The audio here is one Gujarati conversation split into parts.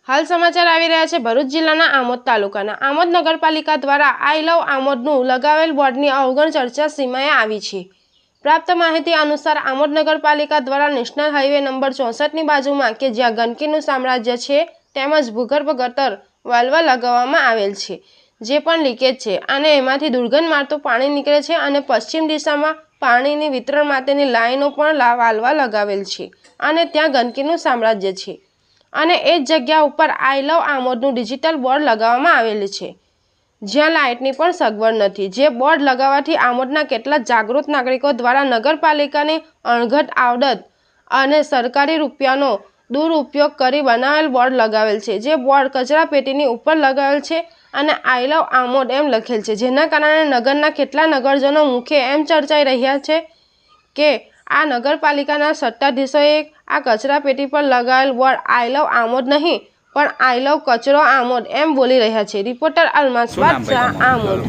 હાલ સમાચાર આવી રહ્યા છે ભરૂચ જિલ્લાના આમોદ તાલુકાના આમોદ નગરપાલિકા દ્વારા આઈ લવ આમોદનું લગાવેલ બોર્ડની અવગણ ચર્ચા સીમાએ આવી છે। પ્રાપ્ત માહિતી અનુસાર આમોદ નગરપાલિકા દ્વારા નેશનલ હાઈવે નંબર 64ની બાજુમાં કે જ્યાં ગંદકીનું સામ્રાજ્ય છે તેમજ ભૂગર્ભ ગટર વાલ્વ લગાવવામાં આવેલ છે જે પણ લીકેજ છે અને એમાંથી દુર્ગંધ મારતું પાણી નીકળે છે અને પશ્ચિમ દિશામાં પાણીની વિતરણ માટેની લાઈનો પણ વાલ્વ લગાવેલ છે અને ત્યાં ગંદકીનું સામ્રાજ્ય છે અને એ જ જગ્યા ઉપર આઈ લવ આમોદનું ડિજિટલ બોર્ડ લગાવવામાં આવેલું છે જ્યાં લાઇટની પણ સગવડ નથી। જે બોર્ડ લગાવવાથી આમોદના કેટલાક જાગૃત નાગરિકો દ્વારા નગરપાલિકાની અણઘડ આવડત અને સરકારી રૂપિયાનો દુરુપયોગ કરી બનાવેલ બોર્ડ લગાવેલ છે। જે બોર્ડ કચરા પેટીની ઉપર લગાવેલ છે અને આઈ લવ આમોદ એમ લખેલ છે જેના કારણે નગરના કેટલા નગરજનો મુખે એમ ચર્ચાઈ રહ્યા છે કે આ નગરપાલિકાના સત્તાધીશોએ આ કચરા પેટી પર લગાવેલ બોર્ડ આઈ લવ આમોદ નહીં પણ આઈ લવ કચરો આમોદ એમ બોલી રહ્યા છે। રિપોર્ટર અલમાસ બાદશાહ આમોદ।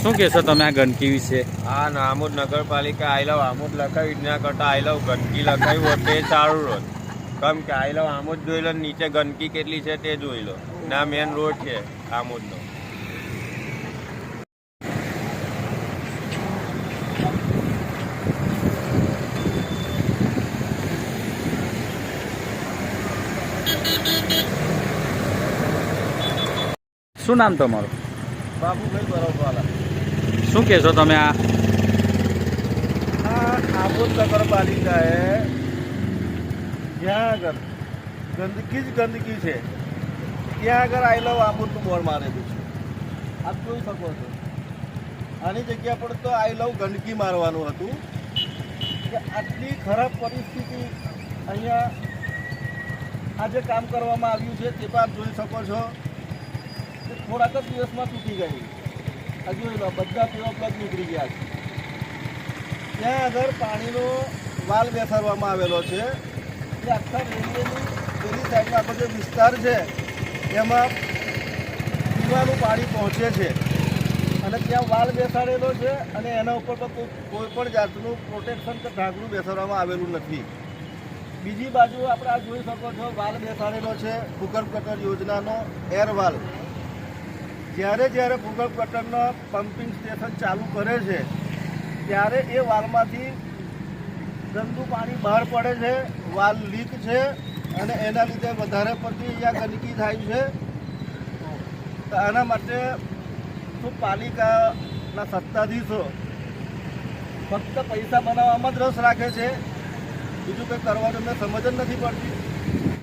શું કહેશો તમે આ ગંદકી વિશે? આ આમોદ નગરપાલિકા આઈ લવ આમોદ લખાવી ના કરતા આઈ લવ ગંદકી લખાવી હોત તે સારું હોત। કેમ કે આઈ લવ આમોદ જોઈ લો, નીચે ગંદકી કેટલી છે તે જોઈ લો। ના મેન રોડ છે આમોદનો। શું નામ તમારું? બાબુભાઈ બરોબરવાલા। શું કહેશો તમે આ આમોદ નગરપાલિકાએ જ્યાં આગળ ગંદકી જ ગંદકી છે ત્યાં આગળ આઈ લવ આમોદનું બોર્ડ મારેલું છે। આપ જોઈ શકો છો આની જગ્યા પર તો આઈ લવ ગંદકી મારવાનું હતું કે આટલી ખરાબ પરિસ્થિતિ અહીંયા આ જે કામ કરવામાં આવ્યું છે તે પણ આપ જોઈ શકો છો કે થોડાક જ દિવસમાં તૂટી ગઈ। હજુ બધા પીવા પ્લગ નીકળી ગયા છે। ત્યાં આગળ પાણીનો વાલ બેસાડવામાં આવેલો છે જે આખા રેલવેની પેલી સાઈડમાં આપણો જે વિસ્તાર છે એમાં પીવાનું પાણી પહોંચે છે અને ત્યાં વાલ બેસાડેલો છે અને એના ઉપર તો કોઈ પણ જાતનું પ્રોટેક્શન કે ઢાંકણું બેસાડવામાં આવેલું નથી। બીજી બાજુ આપણે આ જોઈ શકો છો વાલ બેસાડેલો છે ભૂગર્ભ ગટર યોજનાનો એર વાલ। જ્યારે ભૂગર્ભ ગટરનો પમ્પિંગ સ્ટેશન ચાલુ કરે છે ત્યારે એ વાલમાંથી ગંદુ પાણી બહાર પડે છે, વાલ લીક છે અને એના લીધે વધારે પડતી અહીંયા ગંદકી થાય છે। તો આના માટે શું પાલિકાના સત્તાધીશો ફક્ત પૈસા બનાવવામાં જ રસ રાખે છે, બીજું કંઈ કરવાનું એમને સમજ જ નથી પડતી।